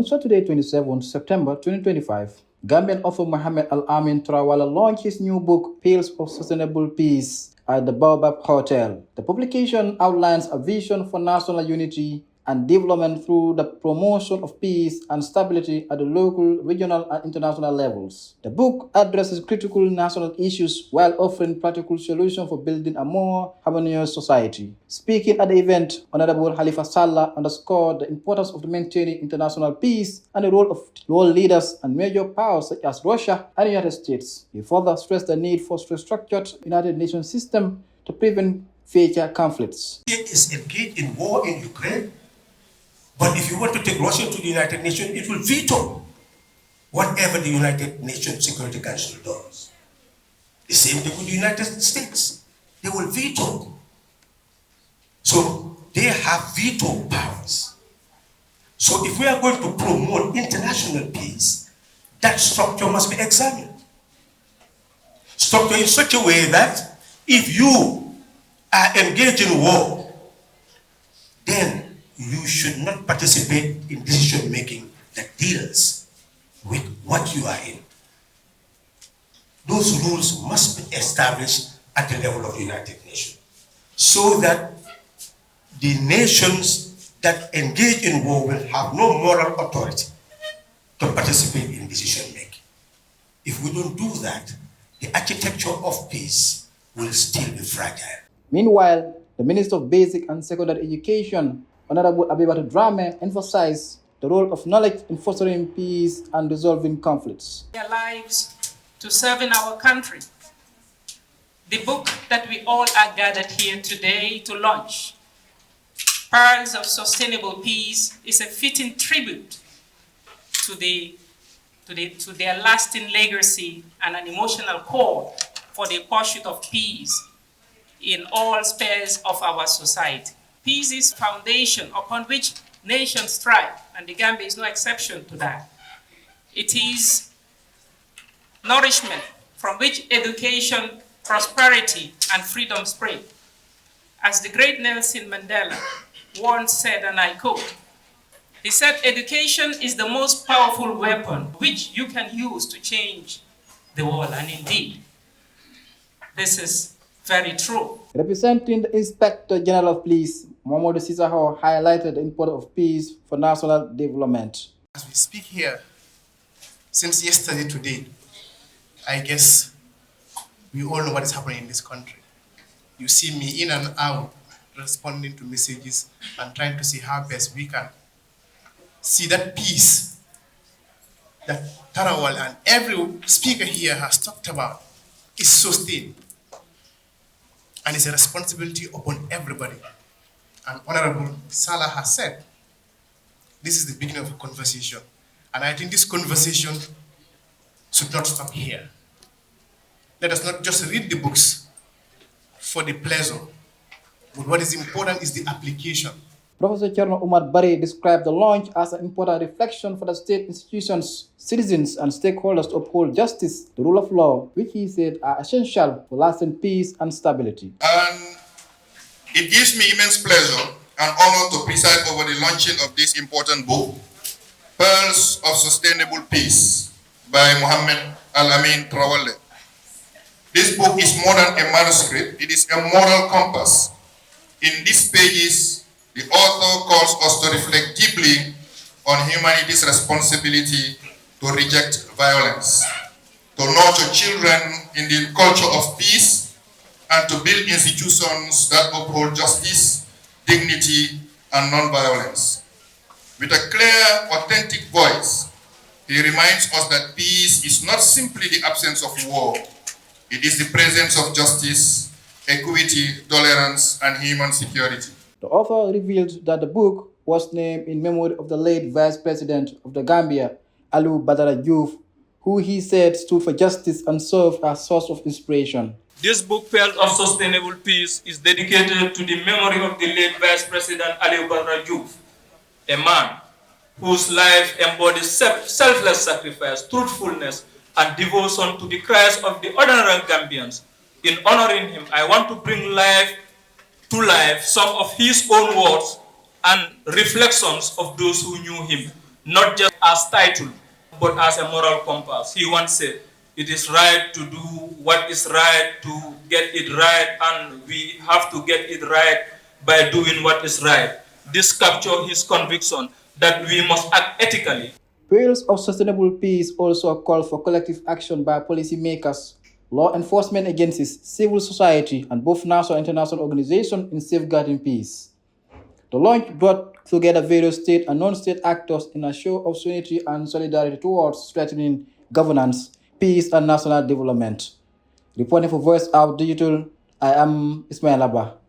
On Saturday, 27 September 2025, Gambian author Muhammed Almin Trawally launched his new book, Pills of Sustainable Peace, at the Baobab Hotel. The publication outlines a vision for national unity and development through the promotion of peace and stability at the local, regional, and international levels. The book addresses critical national issues while offering practical solutions for building a more harmonious society. Speaking at the event, Honorable Halifa Sallah underscored the importance of maintaining international peace and the role of world leaders and major powers such as Russia and the United States. He further stressed the need for a structured United Nations system to prevent future conflicts. It is engaged in war in Ukraine. But if you want to take Russia to the United Nations, it will veto whatever the United Nations Security Council does. The same thing with the United States. They will veto. So they have veto powers. So if we are going to promote international peace, that structure must be examined. Structure in such a way that if you are engaged in war, then you should not participate in decision making that deals with what you are in. Those rules must be established at the level of the United Nations so that the nations that engage in war will have no moral authority to participate in decision making. If we don't do that, the architecture of peace will still be fragile. Meanwhile, the Minister of Basic and Secondary Education, Honorable Abibatu Drame, emphasized the role of knowledge in fostering peace and resolving conflicts. Their lives to serving our country. The book that we all are gathered here today to launch, Pearls of Sustainable Peace, is a fitting tribute to their lasting legacy and an emotional call for the pursuit of peace in all spheres of our society. Peace is foundation upon which nations thrive, and the Gambia is no exception to that. It is nourishment from which education, prosperity, and freedom spring. As the great Nelson Mandela once said, and I quote, he said, "Education is the most powerful weapon which you can use to change the world." And indeed, this is very true. Representing the Inspector General of Police, Mohamed Sisaho highlighted the importance of peace for national development. As we speak here, since yesterday to date, I guess we all know what is happening in this country. You see me in and out responding to messages and trying to see how best we can see that peace that Trawally and every speaker here has talked about is sustained. And it's a responsibility upon everybody. And Honorable Salah has said, this is the beginning of a conversation. And I think this conversation should not stop here. Let us not just read the books for the pleasure, but what is important is the application. Professor Cherno Umar Bari described the launch as an important reflection for the state institutions, citizens, and stakeholders to uphold justice, the rule of law, which he said are essential for lasting peace and stability. And it gives me immense pleasure and honor to preside over the launching of this important book, Pearls of Sustainable Peace, by Muhammed Almin Trawally. This book is more than a manuscript, it is a moral compass. In these pages, the author calls us to reflect deeply on humanity's responsibility to reject violence, to nurture children in the culture of peace, and to build institutions that uphold justice, dignity, and non-violence. With a clear, authentic voice, he reminds us that peace is not simply the absence of war, it is the presence of justice, equity, tolerance, and human security. The author revealed that the book was named in memory of the late Vice President of the Gambia, Alieu Badara Diouf, who he said stood for justice and served as a source of inspiration. This book, Pearls of Sustainable Peace, is dedicated to the memory of the late Vice President Alieu Badara Diouf, a man whose life embodies selfless sacrifice, truthfulness, and devotion to the cries of the ordinary Gambians. In honoring him, I want to bring to life some of his own words and reflections of those who knew him. not just as title, but as a moral compass. He once said, it is right to do what is right, to get it right, and we have to get it right by doing what is right. This captures his conviction that we must act ethically. Pillars of Sustainable Peace also call for collective action by policymakers, law enforcement agencies, civil society, and both national and international organizations in safeguarding peace. The launch brought together various state and non-state actors in a show of unity and solidarity towards strengthening governance, peace, and national development. Reporting for Voice Out Digital, I am Ismail Abba.